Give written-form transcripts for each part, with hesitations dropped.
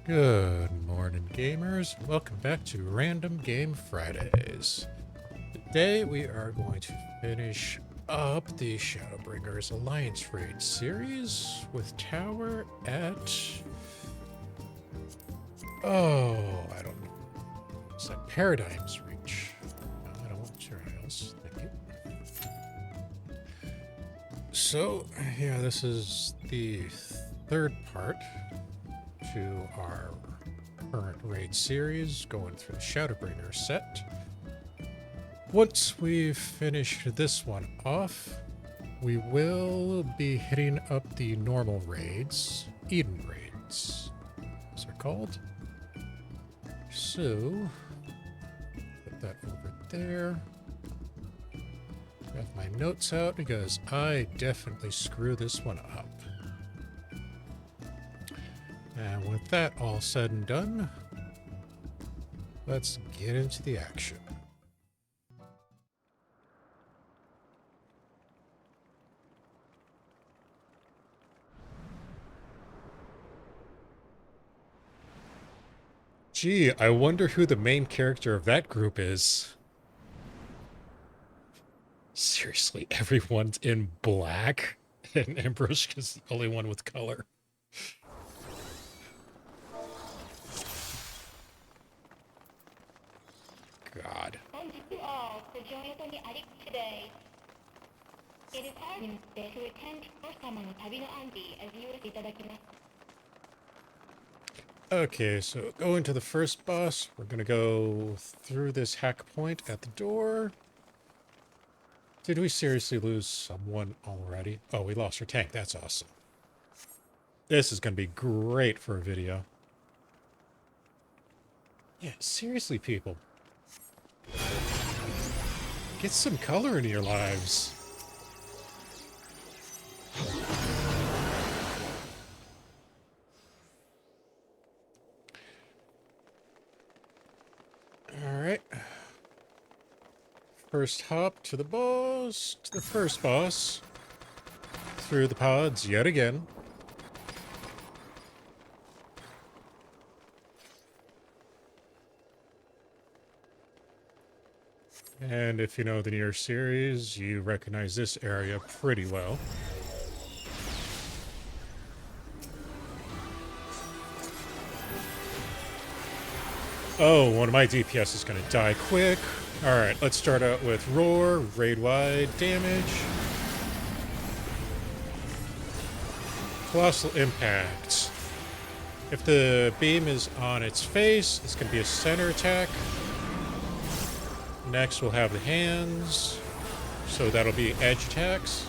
Good morning, gamers. Welcome back to Random Game Fridays. Today we are going to finish up the Shadowbringers Alliance Raid series with Tower at... Oh, I don't know. It's that Paradigm's Reach. No, I don't want Trials. Thank you. So, yeah, this is the third part to our current raid series, going through the Shadowbringer set. Once we've finished this one off, we will be hitting up the normal raids, Eden raids, as they're called. So, put that over there. Got my notes out because I definitely screw this one up. And with that all said and done, let's get into the action. Gee, I wonder who the main character of that group is. Seriously, everyone's in black, and Ambrosia is the only one with color. God. Thank you all for joining us today. It is our day to attend Osama no Tabi no Anji as you will itadakimasu. Okay, so going to the first boss, we're gonna go through this hack point at the door. Did we seriously lose someone already? Oh, we lost our tank. That's awesome. This is gonna be great for a video. Yeah, seriously, people. Get some color into your lives. Alright. First hop to the boss, to the first boss. Through the pods yet again. And if you know the Nier series, you recognize this area pretty well. Oh, one of my DPS is going to die quick. Alright, let's start out with Roar, raid-wide damage. Colossal Impact. If the beam is on its face, it's going to be a center attack. Next, we'll have the hands, so that'll be edge attacks.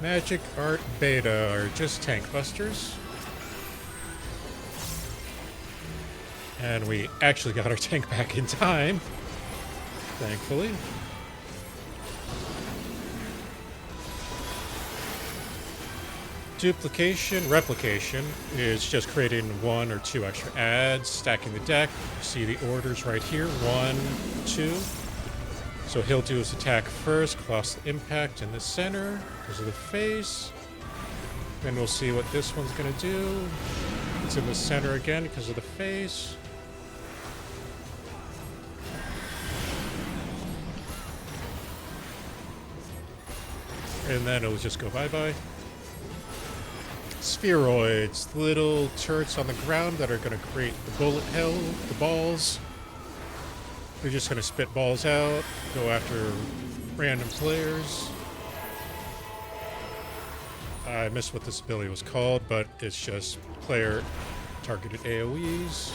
Magic Art Beta are just tank busters. And we actually got our tank back in time, thankfully. Duplication, replication is just creating one or two extra adds, stacking the deck. See the orders right here, 1, 2. So he'll do his attack first, Colossal Impact in the center because of the face. Then we'll see what this one's going to do. It's in the center again because of the face. And then it'll just go bye-bye. Spheroids, little turrets on the ground that are going to create the bullet hell, the balls. They're just going to spit balls out, go after random players. I missed what this ability was called, but it's just player targeted AoEs.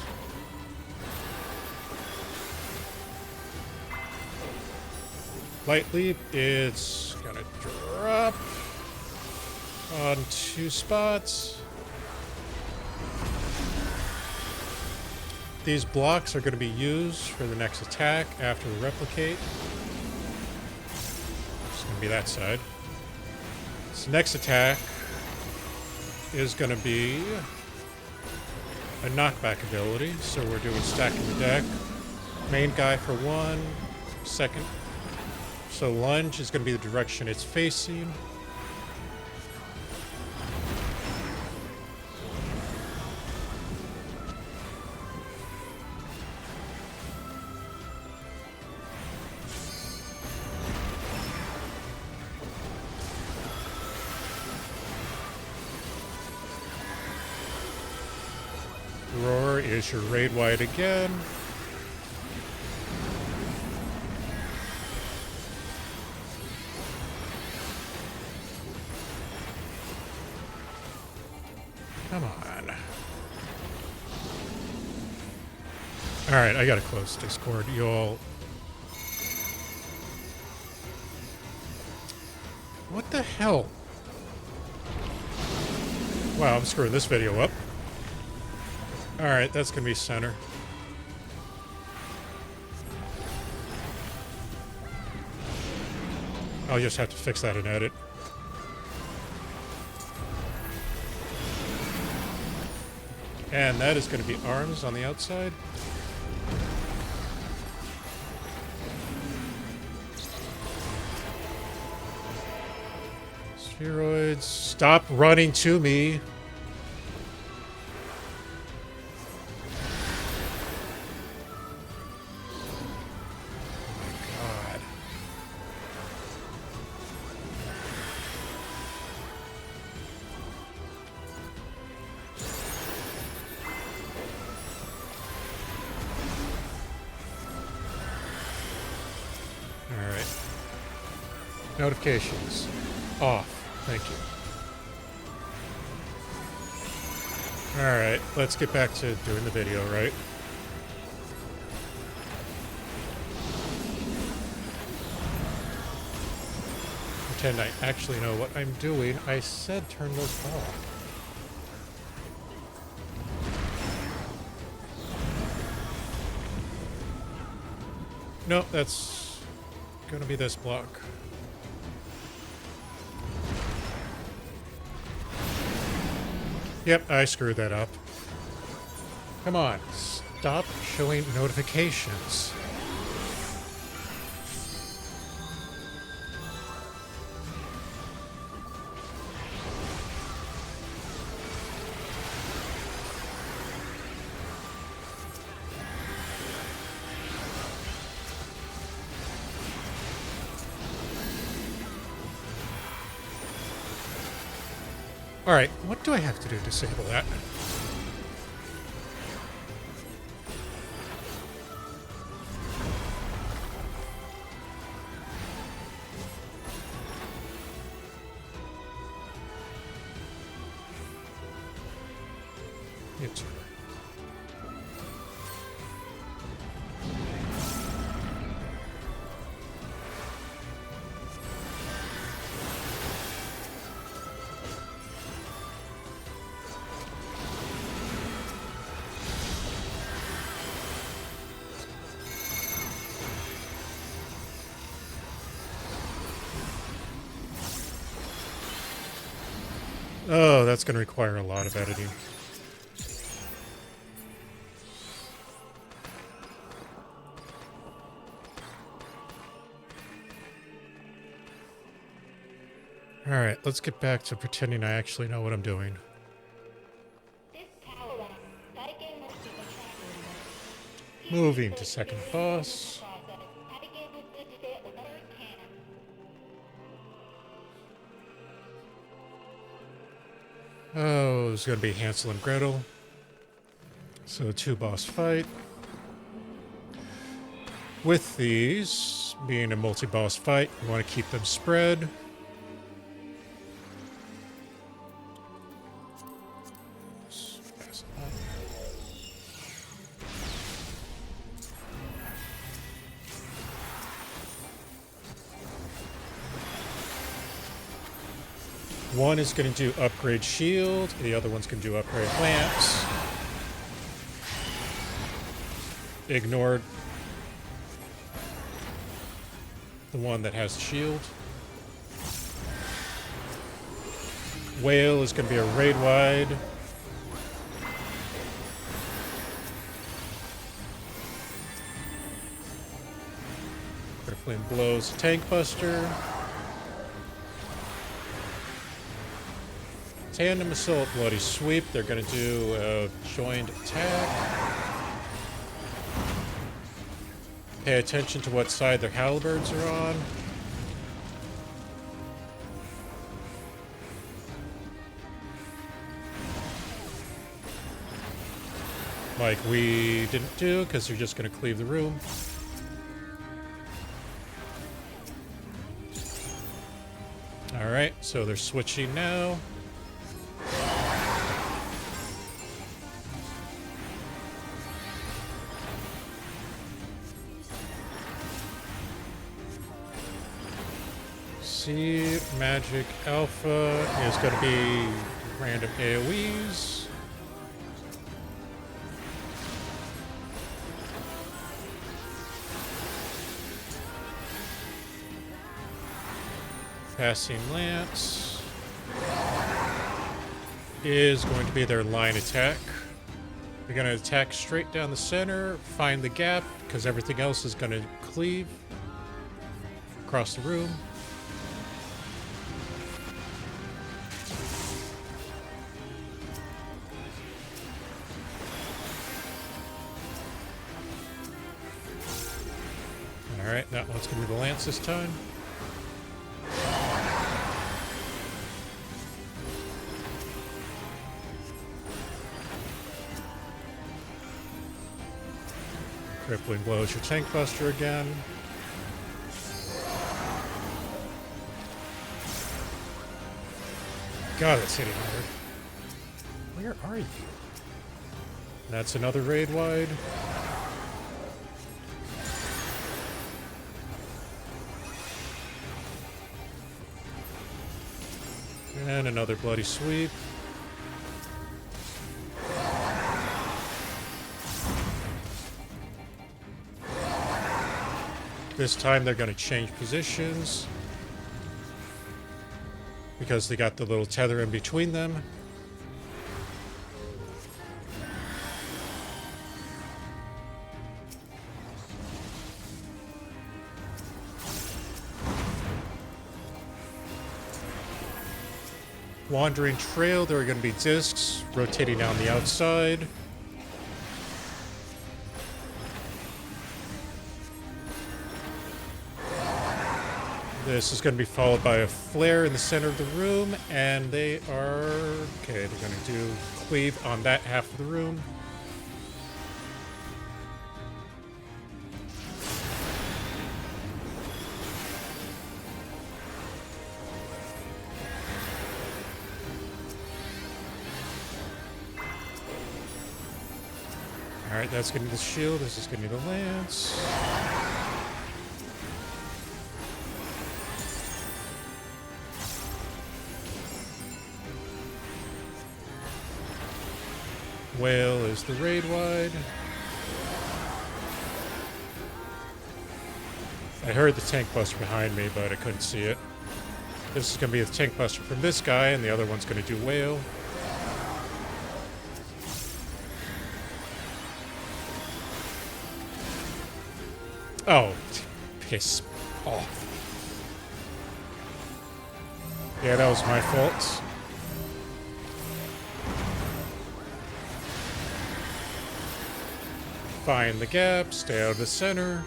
Light Leap, it's going to drop on 2 spots. These blocks are going to be used for the next attack after we replicate. It's going to be that side. This next attack is going to be a knockback ability. So we're doing stacking the deck. Main guy for 1, second So lunge is going to be the direction it's facing. Roar is your raid wide again. Come on. Alright, I gotta close Discord. Y'all. What the hell? Wow, I'm screwing this video up. Alright, that's gonna be center. I'll just have to fix that in edit. And that is going to be arms on the outside. Spheroids, stop running to me. Notifications off. Thank you. Alright, let's get back to doing the video, right? Pretend I actually know what I'm doing. I said turn those off. Nope, that's gonna be this block. Yep, I screwed that up. Come on, stop showing notifications. Alright, what do I have to do to disable that? It's oh, that's going to require a lot of editing. Alright, let's get back to pretending I actually know what I'm doing. Moving to second boss. Oh, it's going to be Hansel and Gretel. So, 2-boss fight. With these being a multi-boss fight, you want to keep them spread. One is going to do upgrade shield, the other one's going to do upgrade lamps. Ignored the one that has shield. Whale is going to be a raid wide. Crippling blows, tank buster. Tandem assault, bloody sweep. They're going to do a joined attack. Pay attention to what side their halberds are on. Like we didn't do, because you're just going to cleave the room. Alright, so they're switching now. See, Magic Alpha is going to be random AoEs. Passing Lance is going to be their line attack. They're going to attack straight down the center, find the gap, because everything else is going to cleave across the room. Alright, that one's going to be the Lance this time. Crippling blows your tank buster again. God, it's hitting hard. Where are you? That's another raid wide. And another bloody sweep. This time they're going to change positions because they got the little tether in between them. Wandering Trail, there are going to be discs rotating down the outside. This is going to be followed by a flare in the center of the room, and they are... okay, they're going to do cleave on that half of the room. Alright, that's going to be the shield, this is going to be the lance. Whale is the raid wide. I heard the tank buster behind me, but I couldn't see it. This is going to be the tank buster from this guy, and the other one's going to do whale. Oh, piss off. Yeah, that was my fault. Find the gap, stay out of the center.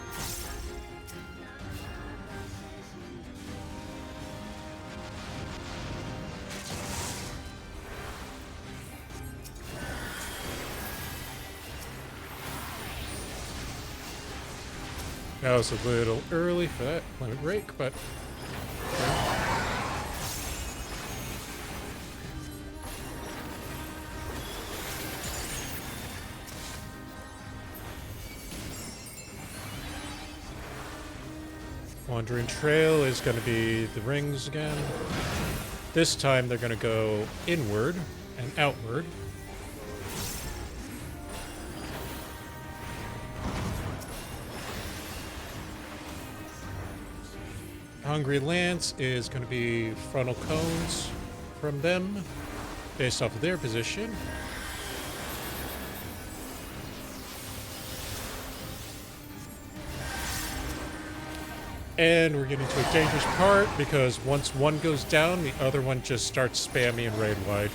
That was a little early for that limit break, but... yeah. Wandering Trail is going to be the rings again. This time they're going to go inward and outward. Hungry Lance is going to be frontal cones from them based off of their position. And we're getting to a dangerous part because once one goes down, the other one just starts spamming and raid wide.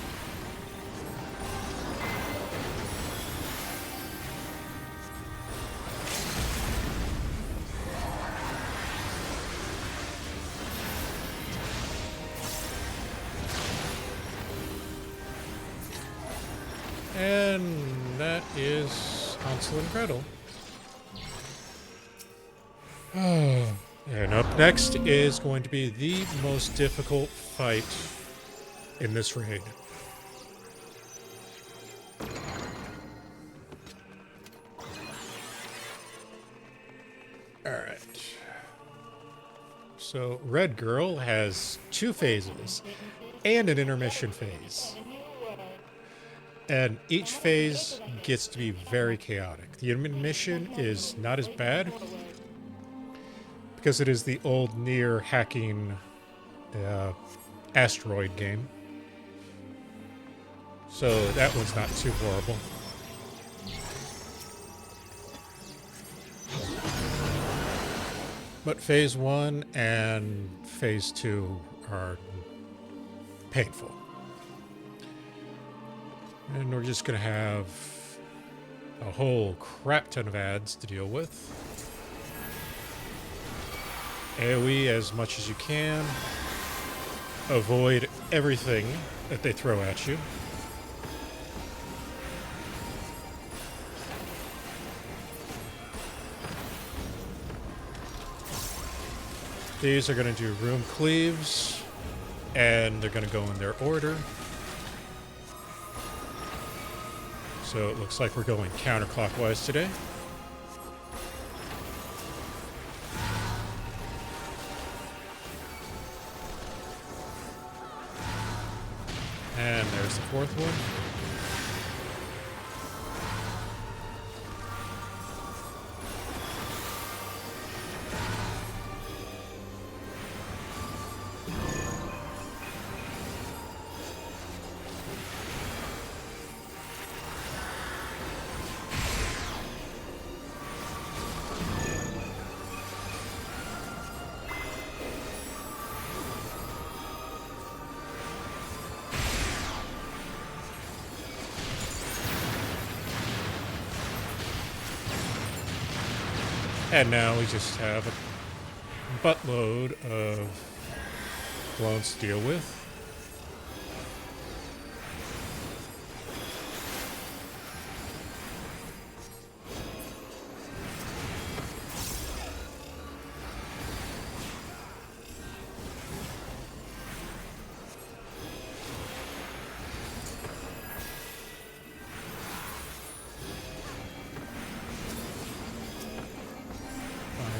And that is Hansel and Gretel. And up next is going to be the most difficult fight in this raid. Alright. So, Red Girl has 2 phases and an intermission phase. And each phase gets to be very chaotic. The intermission is not as bad because it is the old Nier hacking asteroid game. So that one's not too horrible. But phase 1 and phase 2 are painful. And we're just going to have a whole crap ton of ads to deal with. AoE as much as you can. Avoid everything that they throw at you. These are going to do room cleaves, and they're going to go in their order. So it looks like we're going counterclockwise today. And there's the 4th one. And now we just have a buttload of clones to deal with.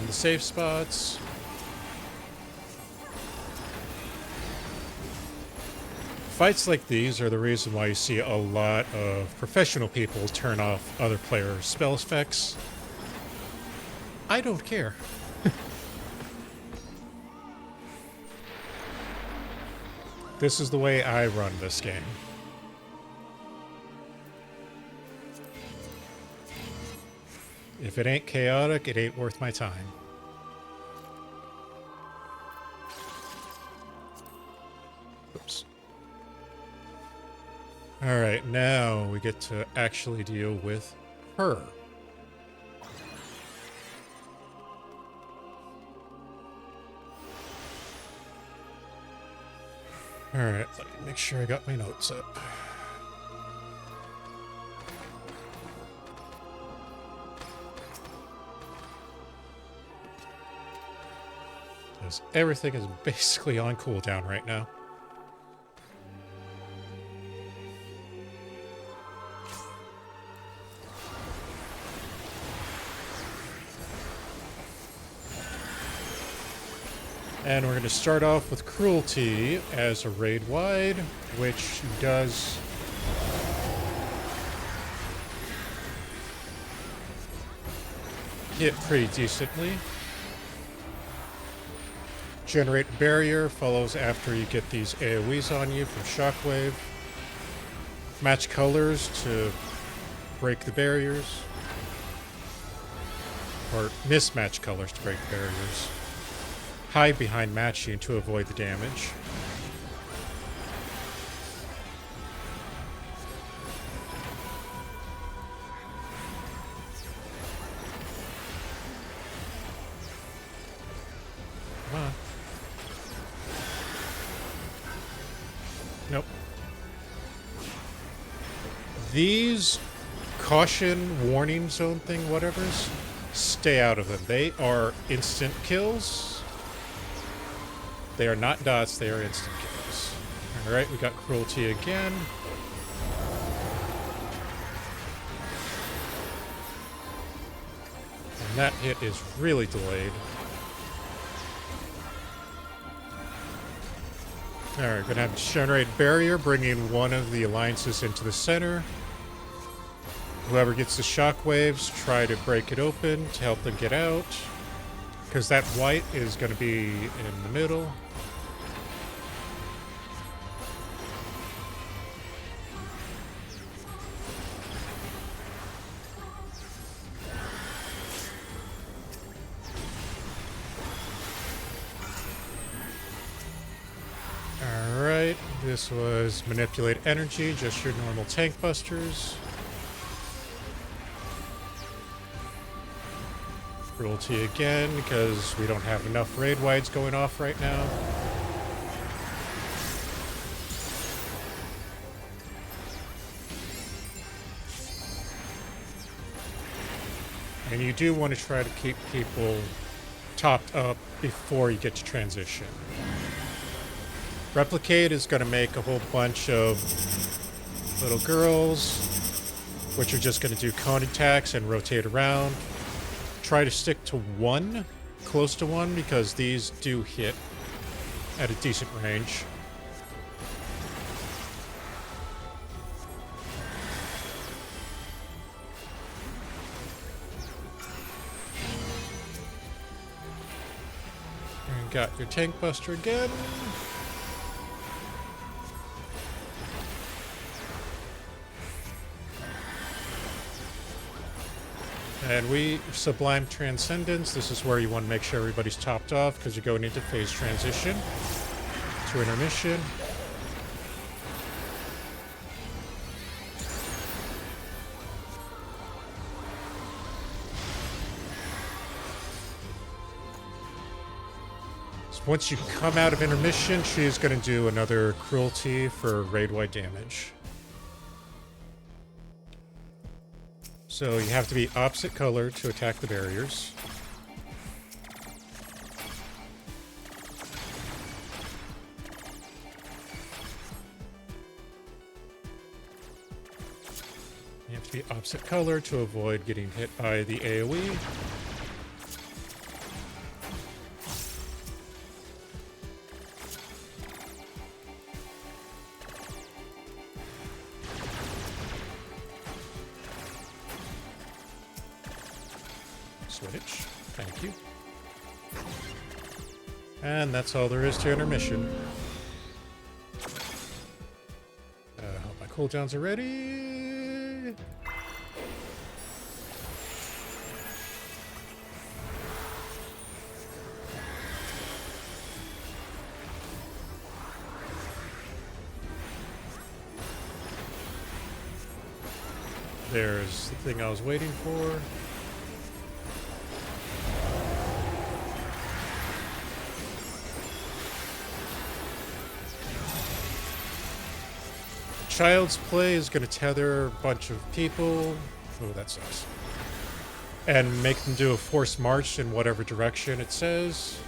The safe spots. Fights like these are the reason why you see a lot of professional people turn off other players' spell effects. I don't care. This is the way I run this game. If it ain't chaotic, it ain't worth my time. Oops. Alright, now we get to actually deal with her. Alright, let me make sure I got my notes up. Because everything is basically on cooldown right now. And we're going to start off with Cruelty as a raid wide, which does hit pretty decently. Generate Barrier follows after you get these AoEs on you from Shockwave. Match colors to break the barriers. Or mismatch colors to break barriers. hide behind matching to avoid the damage. Come on. Nope. These caution warning zone thing, whatever's, stay out of them. They are instant kills. They are not dots, they are instant kills. Alright, we got cruelty again. And that hit is really delayed. Alright, gonna have to generate barrier, bringing one of the alliances into the center. Whoever gets the shockwaves, try to break it open to help them get out. Because that white is going to be in the middle. Alright, this was manipulate energy, just your normal tank busters. Cruelty again, because we don't have enough raid wides going off right now. And you do want to try to keep people topped up before you get to transition. Replicate is going to make a whole bunch of little girls, which are just going to do cone attacks and rotate around. Try to stick to one, close to one, because these do hit at a decent range. And got your tank buster again. And we Sublime Transcendence. This is where you want to make sure everybody's topped off because you're going into phase transition to intermission. So once you come out of intermission, she's going to do another cruelty for raid-wide damage. So you have to be opposite color to attack the barriers. You have to be opposite color to avoid getting hit by the AoE. Switch. Thank you. And that's all there is to intermission. Hope my cooldowns are ready. There's the thing I was waiting for. Child's Play is going to tether a bunch of people. Oh, that sucks. And make them do a forced march in whatever direction it says.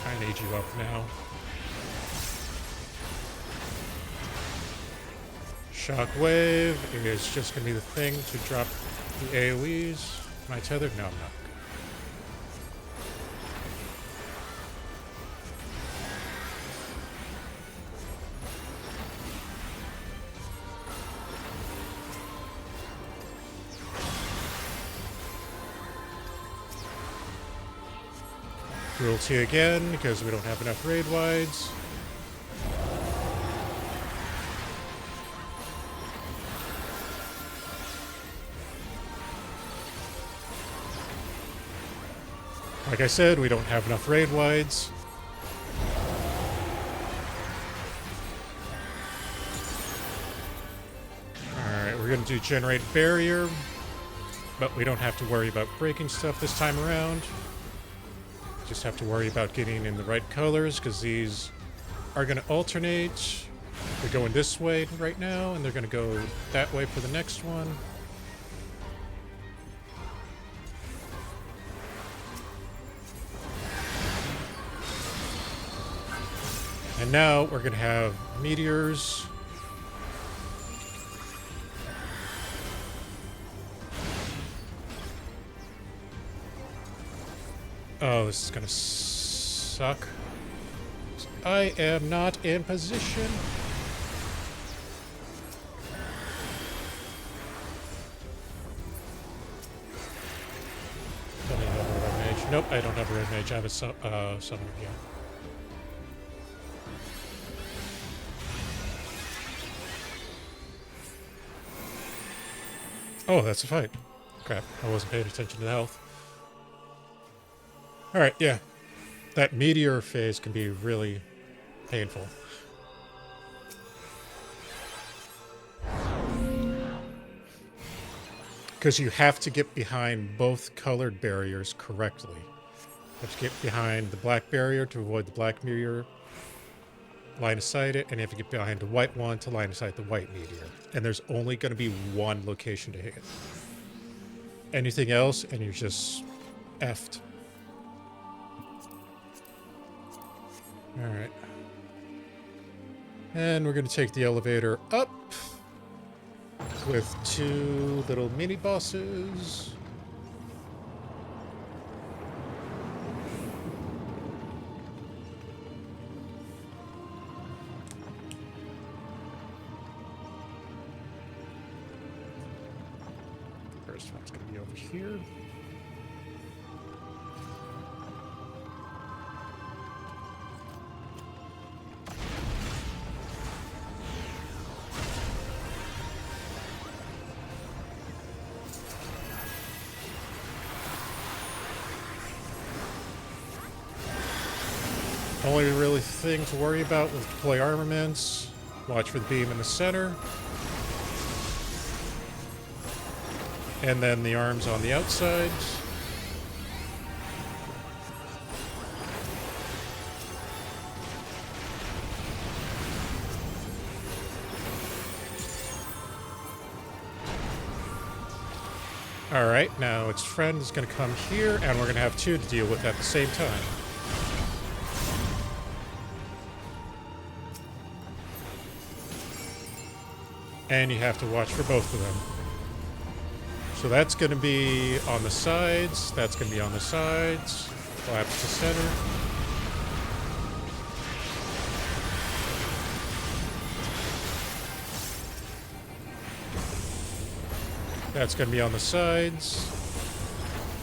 I need you up now. Shockwave is just going to be the thing to drop the AoEs. Am I tethered? No, I'm not. Cruelty again, because we don't have enough raid wides. Like I said, we don't have enough raid wides. Alright, we're going to do generate barrier, but we don't have to worry about breaking stuff this time around. Just have to worry about getting in the right colors, because these are going to alternate. They're going this way right now, and they're going to go that way for the next one. And now we're going to have meteors. Oh, this is going to suck. I am not in position. Don't need another red mage. Nope, I don't have a red mage. I have a summoner, yeah. Oh, that's a fight. Crap, I wasn't paying attention to the health. Alright, yeah. That meteor phase can be really painful. Because you have to get behind both colored barriers correctly. You have to get behind the black barrier to avoid the black meteor, line of sight it, and you have to get behind the white one to line of sight the white meteor. And there's only going to be one location to hit. Anything else, and you're just effed. Alright. And we're going to take the elevator up with two little mini bosses. First one's going to be over here. Only really thing to worry about with deploy armaments. Watch for the beam in the center. And then the arms on the outsides. Alright, now its friend is going to come here, and we're going to have two to deal with at the same time. And you have to watch for both of them. So that's going to be on the sides. That's going to be on the sides. Collapse to center. That's going to be on the sides.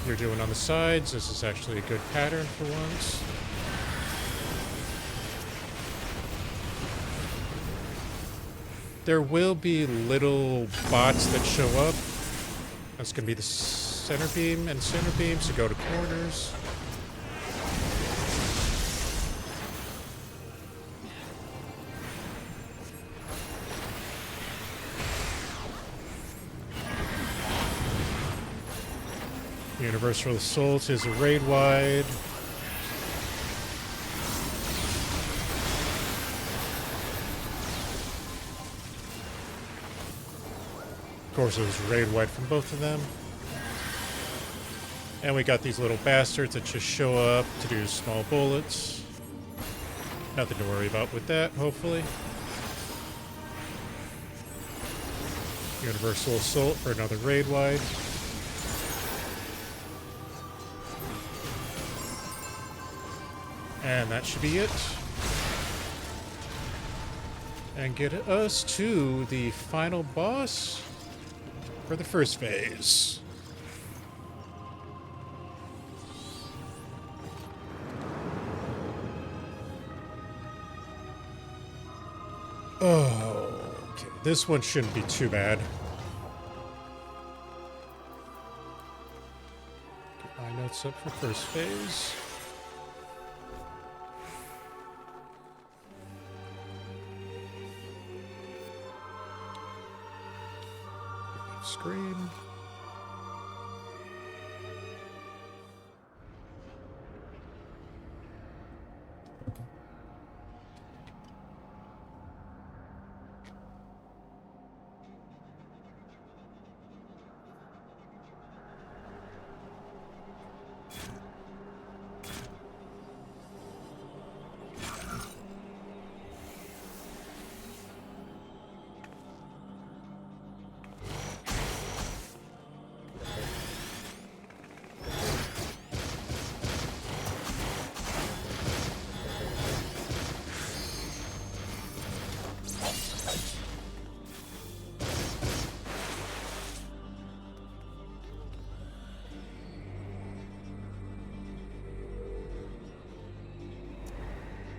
You're doing on the sides. This is actually a good pattern for once. There will be little bots that show up. That's going to be the center beam and center beam, so go to corners. Universal Assault is a raid wide. Of course, it was raid wide from both of them. And we got these little bastards that just show up to do small bullets. Nothing to worry about with that, hopefully. Universal Assault for another raid wide. And that should be it. And get us to the final boss for the first phase. Oh, okay. This one shouldn't be too bad. High notes up for first phase. Screen.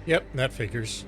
Yep, that figures.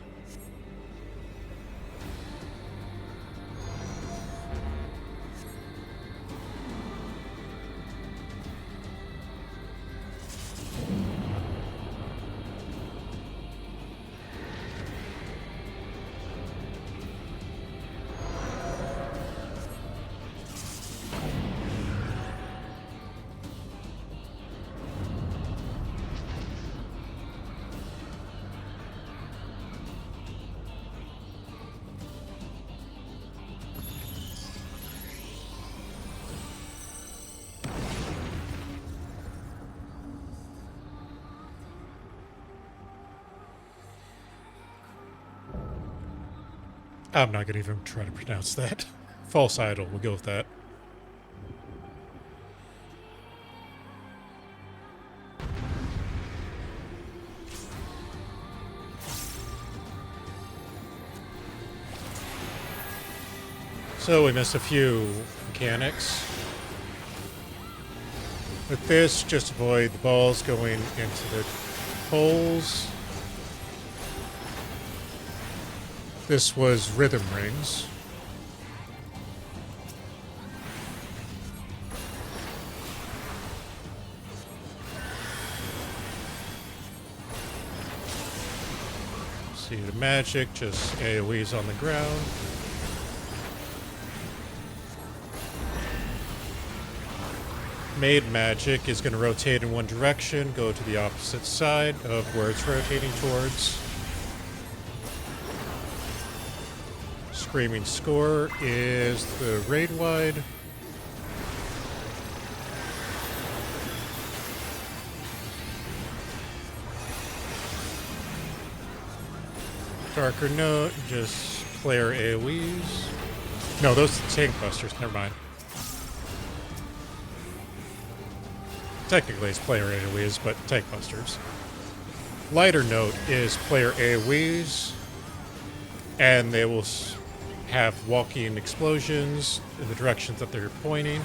I'm not going to even try to pronounce that. False idol, we'll go with that. So we missed a few mechanics. With this, just avoid the balls going into the holes. This was rhythm rings. See the magic, just AoEs on the ground. Made magic is going to rotate in one direction, go to the opposite side of where it's rotating towards. Screaming Score is the raid wide. Darker Note, just player AoEs. No, those are tank busters, never mind. Technically it's player AoEs, but tank busters. Lighter Note is player AoEs, and they will have walking explosions in the directions that they're pointing.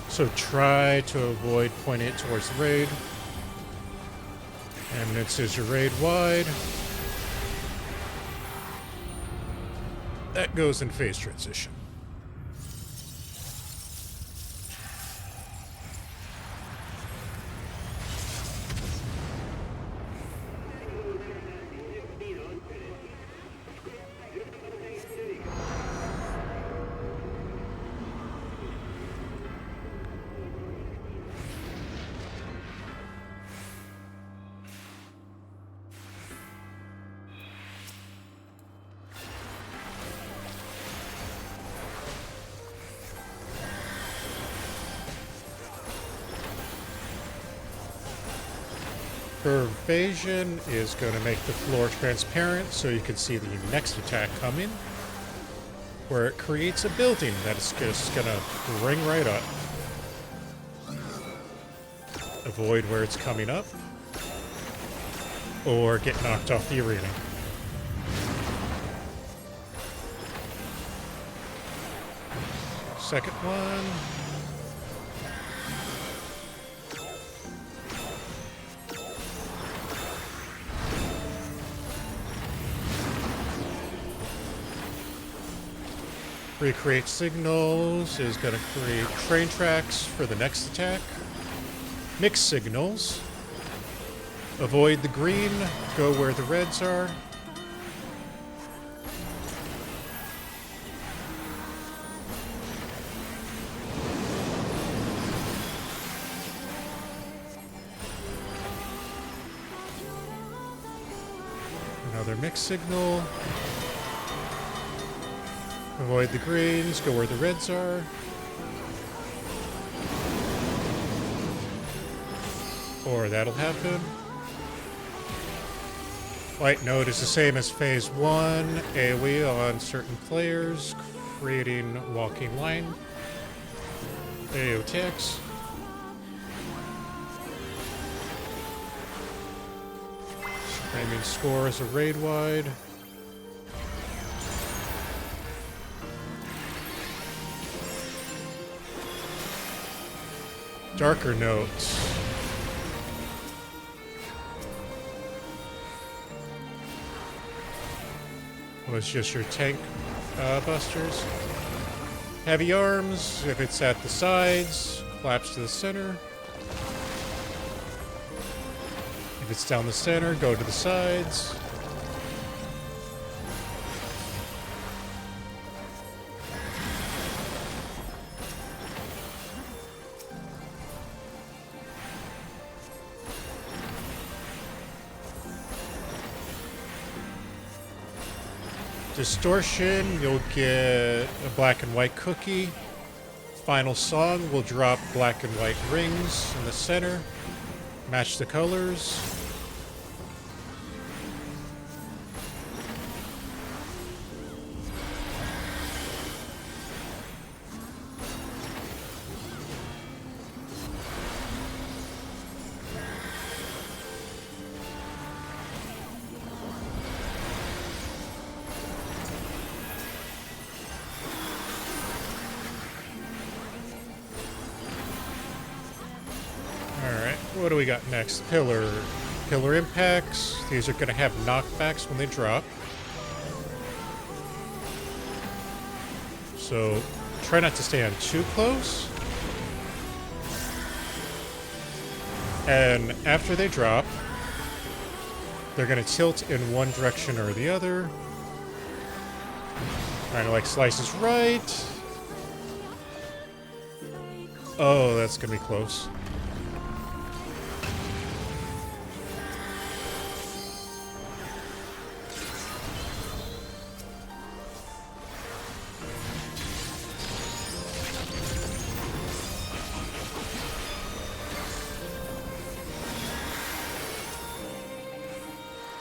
So try to avoid pointing it towards the raid. And this is your raid wide. That goes in phase transition. Pervasion is going to make the floor transparent so you can see the next attack coming, where it creates a building that is just going to bring right up. Avoid where it's coming up, or get knocked off the arena. Second one. Recreate signals is going to create train tracks for the next attack. Mix signals. Avoid the green, go where the reds are. Another mix signal. Avoid the greens, go where the reds are. Or that'll happen. Light node is the same as phase 1, AoE on certain players, creating walking line. AO ticks. Framing scores are raid wide. Darker notes. Was just your tank busters. Heavy arms, if it's at the sides, collapse to the center. If it's down the center, go to the sides. Distortion, you'll get a black and white cookie. Final song will drop black and white rings in the center. Match the colors. What do we got next? Pillar impacts. These are going to have knockbacks when they drop. So try not to stand too close. And after they drop, they're going to tilt in one direction or the other. Kind of like slices right. Oh, that's going to be close.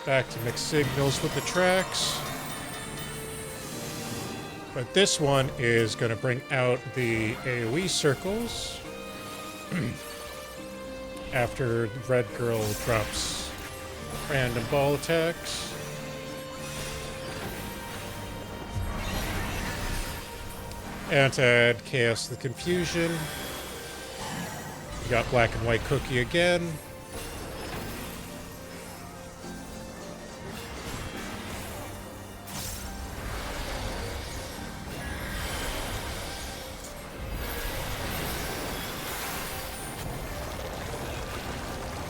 Back to mix signals with the tracks. But this one is going to bring out the AoE circles after the red girl drops random ball attacks. And to add Chaos the Confusion, you got black and white cookie again.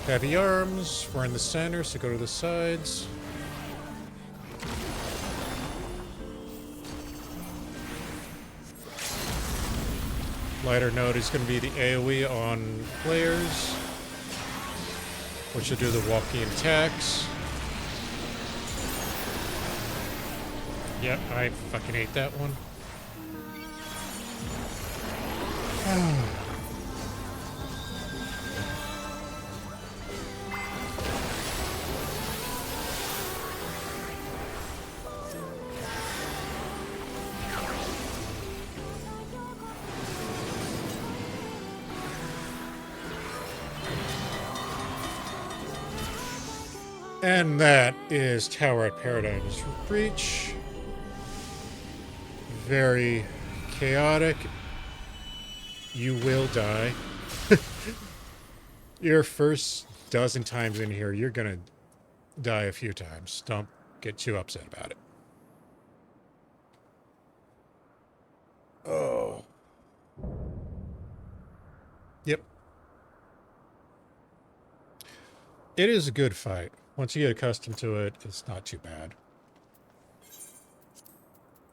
Heavy arms, we're in the center, so go to the sides. Lighter node is going to be the AoE on players, which will do the walking attacks. Yep, I fucking ate that one. And that is Tower at Paradigm's Breach. Very chaotic. You will die. Your first dozen times in here, you're gonna die a few times. Don't get too upset about it. Oh. Yep. It is a good fight. Once you get accustomed to it, it's not too bad.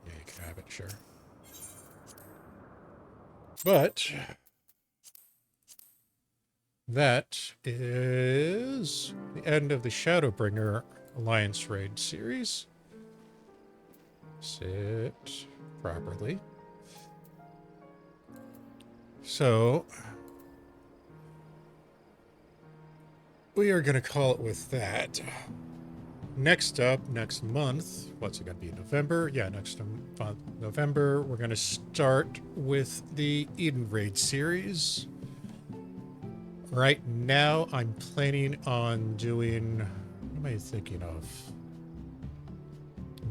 Yeah, you can have it, sure. But that is the end of the Shadowbringer Alliance Raid series. Sit properly. So we are going to call it with that. Next up, next month, what's it going to be? November? Yeah, next month, November, we're going to start with the Eden Raid series. Right now, I'm planning on doing, what am I thinking of?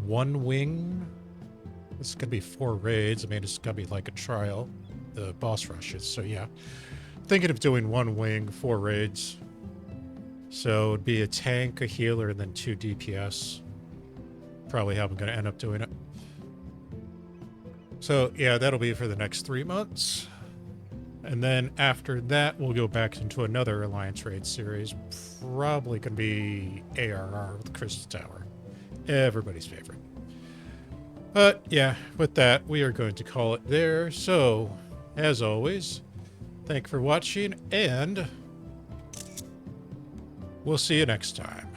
One wing. This is going to be 4 raids. I mean, it's going to be like a trial, the boss rushes. So yeah, thinking of doing 1 wing, 4 raids. So it'd be a tank, a healer, and then 2 DPS. Probably how I'm going to end up doing it. So yeah, that'll be for the next 3 months. And then after that, we'll go back into another Alliance Raid series. Probably going to be ARR with Crystal Tower. Everybody's favorite. But yeah, with that, we are going to call it there. So, as always, thank you for watching, and we'll see you next time.